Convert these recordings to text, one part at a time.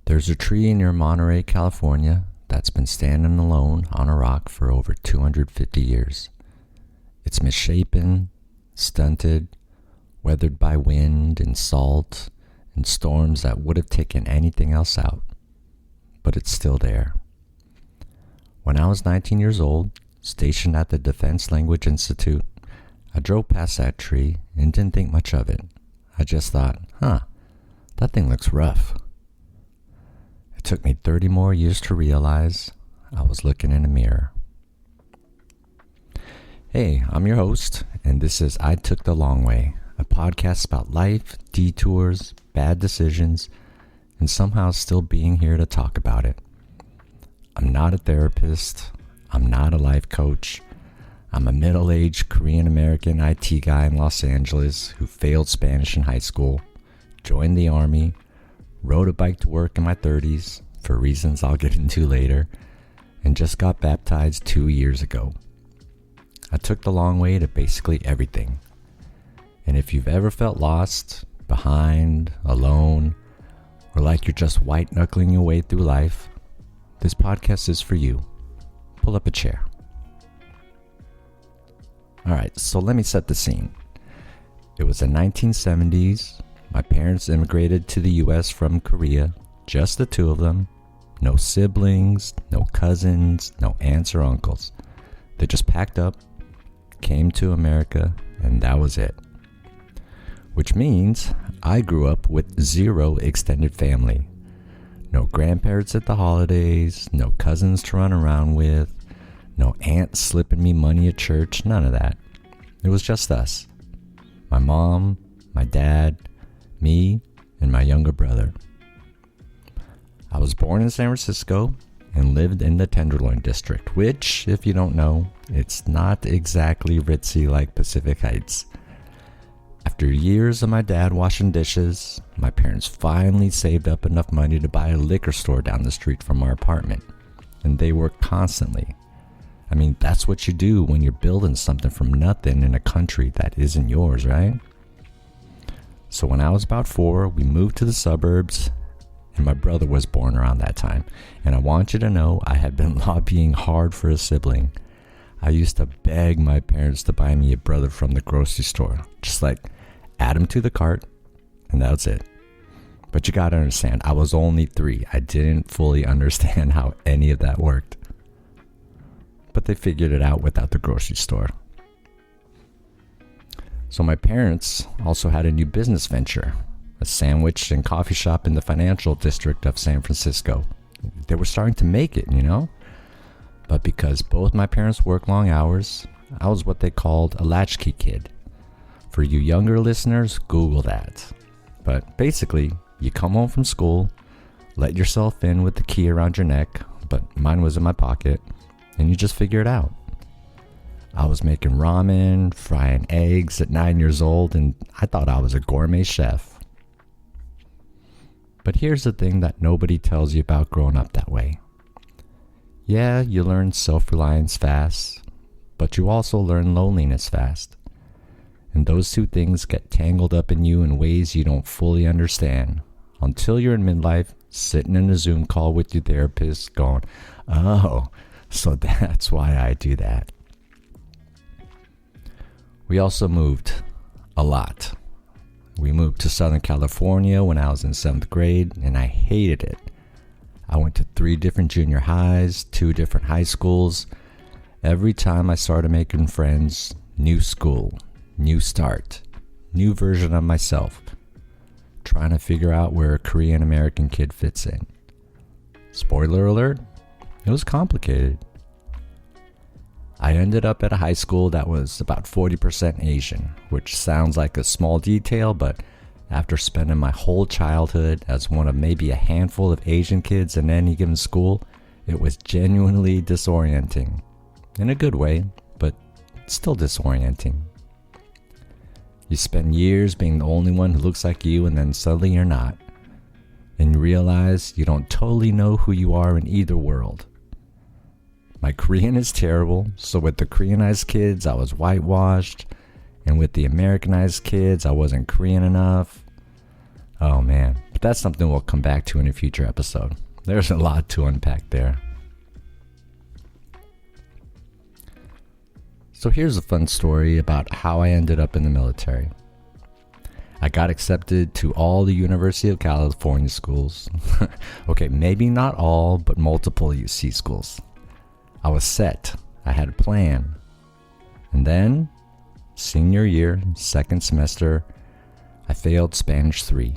There's a tree near Monterey, California that's been standing alone on a rock for over 250 years. It's misshapen, stunted, weathered by wind and salt and storms that would have taken anything else out. But it's still there. When I was 19 years old, stationed at the Defense Language Institute, I drove past that tree and didn't think much of it. I just thought, that thing looks rough. It took me 30 more years to realize I was looking in a mirror. Hey, I'm your host, and this is I Took the Long Way, a podcast about life, detours, bad decisions, and somehow still being here to talk about it. I'm not a therapist. I'm not a life coach. I'm a middle-aged Korean-American IT guy in Los Angeles who failed Spanish in high school, joined the Army, rode a bike to work in my 30s for reasons I'll get into later, and just got baptized 2 years ago. I took the long way to basically everything. And if you've ever felt lost, behind, alone, or like you're just white-knuckling your way through life, this podcast is for you. Pull up a chair. Alright, so let me set the scene. It was the 1970s. My parents immigrated to the US from Korea, just the two of them. No siblings, no cousins, no aunts or uncles. They just packed up, came to America, and that was it. Which means I grew up with zero extended family. No grandparents at the holidays, no cousins to run around with, no aunt slipping me money at church, none of that. It was just us. My mom, my dad, me, and my younger brother. I was born in San Francisco and lived in the Tenderloin District, which, if you don't know, it's not exactly ritzy like Pacific Heights. After years of my dad washing dishes, my parents finally saved up enough money to buy a liquor store down the street from our apartment, and they worked constantly. I mean, that's what you do when you're building something from nothing in a country that isn't yours, right? So when I was about 4, we moved to the suburbs, and my brother was born around that time. And I want you to know I had been lobbying hard for a sibling. I used to beg my parents to buy me a brother from the grocery store. Just like, add him to the cart, and that's it. But you gotta understand, I was only 3. I didn't fully understand how any of that worked. But they figured it out without the grocery store. So my parents also had a new business venture, a sandwich and coffee shop in the financial district of San Francisco. They were starting to make it, you know? But because both my parents worked long hours, I was what they called a latchkey kid. For you younger listeners, Google that. But basically, you come home from school, let yourself in with the key around your neck, but mine was in my pocket, and you just figure it out. I was making ramen, frying eggs at 9 years old, and I thought I was a gourmet chef. But here's the thing that nobody tells you about growing up that way. Yeah, you learn self-reliance fast, but you also learn loneliness fast. And those two things get tangled up in you in ways you don't fully understand until you're in midlife, sitting in a Zoom call with your therapist going, oh, so that's why I do that. We also moved a lot. We moved to Southern California when I was in 7th grade, and I hated it. I went to 3 different junior highs, 2 different high schools. Every time I started making friends, new school, new start, new version of myself, trying to figure out where a Korean American kid fits in. Spoiler alert, it was complicated. I ended up at a high school that was about 40% Asian, which sounds like a small detail, but after spending my whole childhood as one of maybe a handful of Asian kids in any given school, it was genuinely disorienting. In a good way, but still disorienting. You spend years being the only one who looks like you, and then suddenly you're not. And you realize you don't totally know who you are in either world. My Korean is terrible, so with the Koreanized kids, I was whitewashed. And with the Americanized kids, I wasn't Korean enough. Oh man, But that's something we'll come back to in a future episode. There's a lot to unpack there. So here's a fun story about how I ended up in the military. I got accepted to all the University of California schools. Okay, maybe not all, but multiple UC schools. I was set. I had a plan. And then, senior year, second semester, I failed Spanish 3,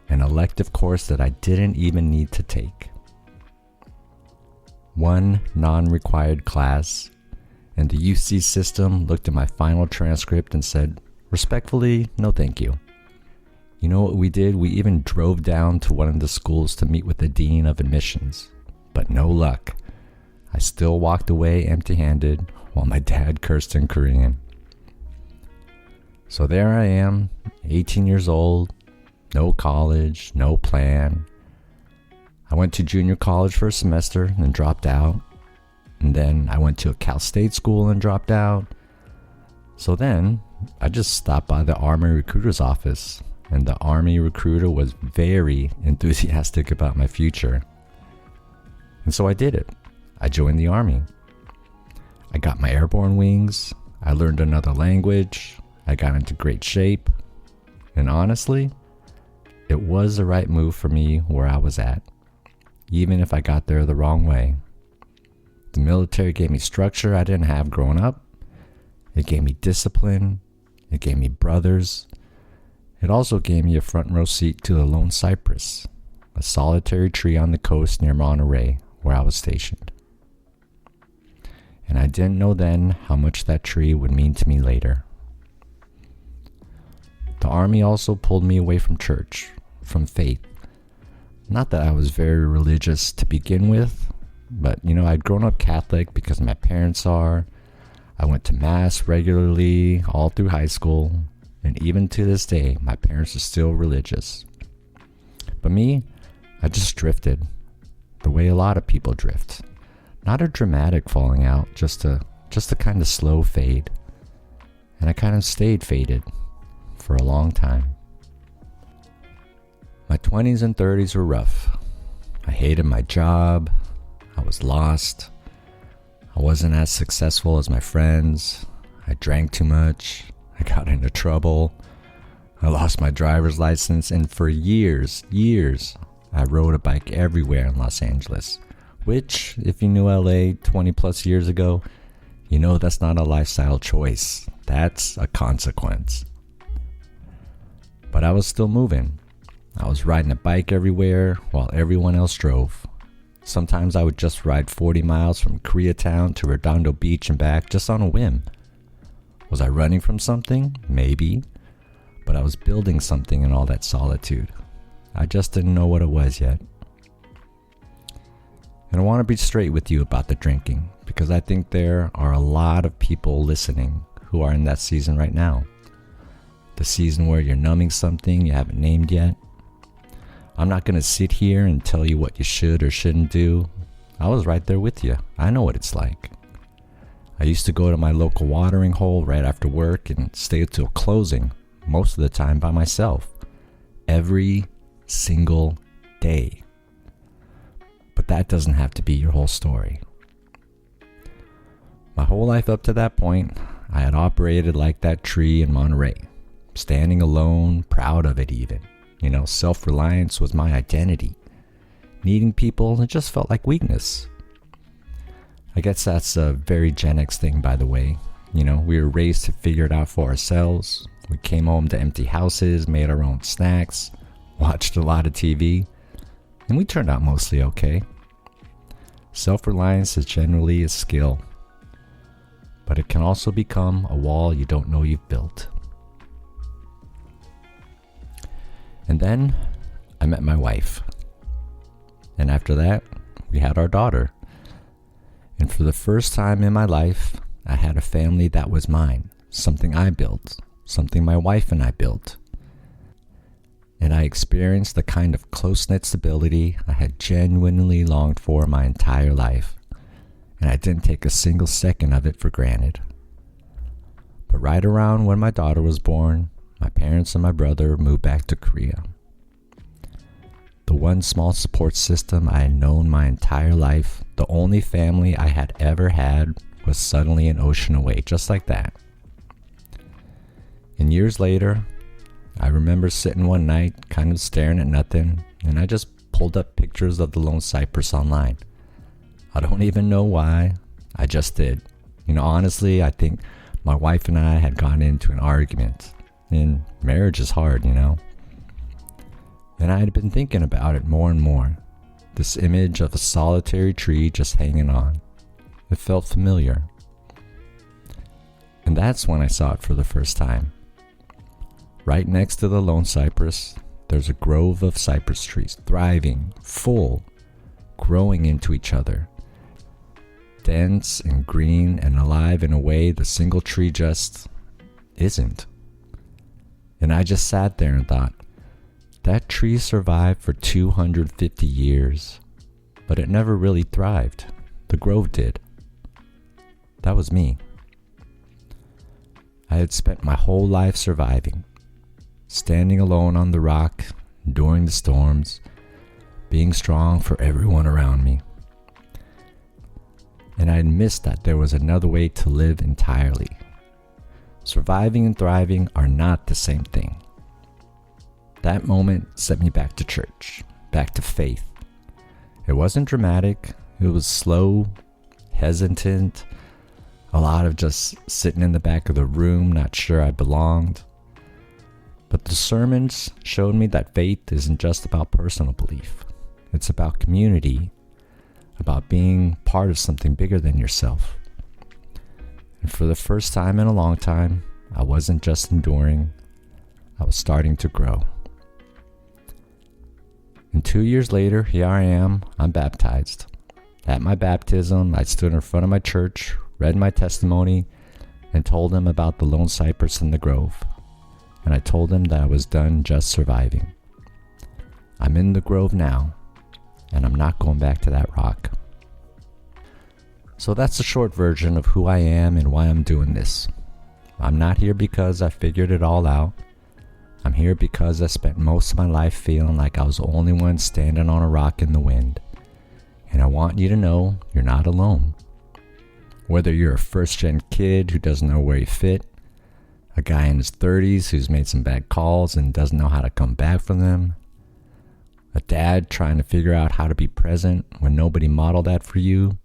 an elective course that I didn't even need to take. One non-required class, and the UC system looked at my final transcript and said, respectfully, no thank you. You know what we did? We even drove down to one of the schools to meet with the dean of admissions. But no luck. I still walked away empty-handed while my dad cursed in Korean. So there I am, 18 years old, no college, no plan. I went to junior college for a semester and dropped out. And then I went to a Cal State school and dropped out. So then I just stopped by the Army recruiter's office. And the Army recruiter was very enthusiastic about my future. And so I did it. I joined the Army. I got my airborne wings. I learned another language. I got into great shape. And honestly, it was the right move for me where I was at, even if I got there the wrong way. The military gave me structure I didn't have growing up. It gave me discipline. It gave me brothers. It also gave me a front row seat to the Lone Cypress, a solitary tree on the coast near Monterey, where I was stationed. And I didn't know then how much that tree would mean to me later. The Army also pulled me away from church, from faith. Not that I was very religious to begin with, but I'd grown up Catholic because my parents are. I went to Mass regularly all through high school. And even to this day, my parents are still religious. But me, I just drifted, the way a lot of people drift. Not a dramatic falling out, just a kind of slow fade. And I kind of stayed faded for a long time. My 20s and 30s were rough. I hated my job. I was lost. I wasn't as successful as my friends. I drank too much. I got into trouble. I lost my driver's license, and for years, I rode a bike everywhere in Los Angeles, which, if you knew LA 20 plus years ago, that's not a lifestyle choice. That's a consequence. But I was still moving. I was riding a bike everywhere while everyone else drove. Sometimes I would just ride 40 miles from Koreatown to Redondo Beach and back just on a whim. Was I running from something? Maybe. But I was building something in all that solitude. I just didn't know what it was yet. And I want to be straight with you about the drinking, because I think there are a lot of people listening who are in that season right now. The season where you're numbing something you haven't named yet. I'm not going to sit here and tell you what you should or shouldn't do. I was right there with you. I know what it's like. I used to go to my local watering hole right after work and stay till closing, most of the time by myself, every single day. But that doesn't have to be your whole story. My whole life up to that point, I had operated like that tree in Monterey, standing alone, proud of it even. Self-reliance was my identity. Needing people, it just felt like weakness. I guess that's a very GenX thing, by the way. We were raised to figure it out for ourselves. We came home to empty houses, made our own snacks, watched a lot of TV, and we turned out mostly okay. Self-reliance is generally a skill, but it can also become a wall you don't know you've built. And then I met my wife. And after that, we had our daughter. And for the first time in my life, I had a family that was mine, something I built, something my wife and I built. And I experienced the kind of close-knit stability I had genuinely longed for my entire life. And I didn't take a single second of it for granted. But right around when my daughter was born, my parents and my brother moved back to Korea. one small support system I had known my entire life, the only family I had ever had, was suddenly an ocean away, just like that. And years later, I remember sitting one night, kind of staring at nothing, and I just pulled up pictures of the Lone Cypress online. I don't even know why, I just did. Honestly, I think my wife and I had gotten into an argument, and marriage is hard, And I had been thinking about it more and more. This image of a solitary tree just hanging on. It felt familiar. And that's when I saw it for the first time. Right next to the Lone Cypress, there's a grove of cypress trees, thriving, full, growing into each other. Dense and green and alive in a way the single tree just isn't. And I just sat there and thought, that tree survived for 250 years, but it never really thrived. The grove did. That was me. I had spent my whole life surviving, standing alone on the rock, enduring the storms, being strong for everyone around me. And I had missed that there was another way to live entirely. Surviving and thriving are not the same thing. That moment sent me back to church, back to faith. It wasn't dramatic. It was slow, hesitant, a lot of just sitting in the back of the room, not sure I belonged. But the sermons showed me that faith isn't just about personal belief. It's about community, about being part of something bigger than yourself. And for the first time in a long time, I wasn't just enduring, I was starting to grow. And 2 years later, here I am, I'm baptized. At my baptism, I stood in front of my church, read my testimony, and told them about the Lone Cypress and the grove. And I told them that I was done just surviving. I'm in the grove now, and I'm not going back to that rock. So that's the short version of who I am and why I'm doing this. I'm not here because I figured it all out. I'm here because I spent most of my life feeling like I was the only one standing on a rock in the wind. And I want you to know you're not alone. Whether you're a first-gen kid who doesn't know where you fit, a guy in his 30s who's made some bad calls and doesn't know how to come back from them, a dad trying to figure out how to be present when nobody modeled that for you,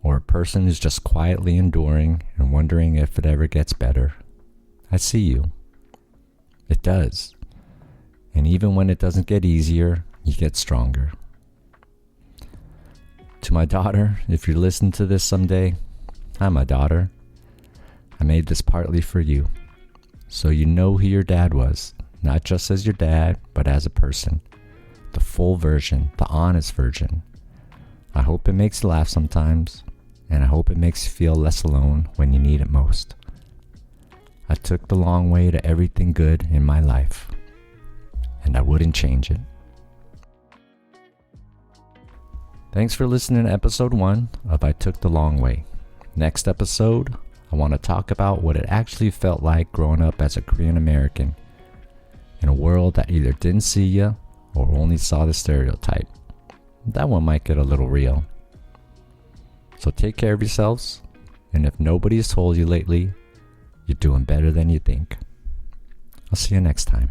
or a person who's just quietly enduring and wondering if it ever gets better. I see you. It does. And even when it doesn't get easier, you get stronger. To my daughter, if you're listening to this someday, hi, my daughter. I made this partly for you, so you know who your dad was, not just as your dad, but as a person. The full version, the honest version. I hope it makes you laugh sometimes, and I hope it makes you feel less alone when you need it most. I took the long way to everything good in my life, and I wouldn't change it. Thanks for listening to episode 1 of I Took the Long Way. Next episode, I want to talk about what it actually felt like growing up as a Korean American in a world that either didn't see you or only saw the stereotype. That one might get a little real. So take care of yourselves, and if nobody's told you lately, you're doing better than you think. I'll see you next time.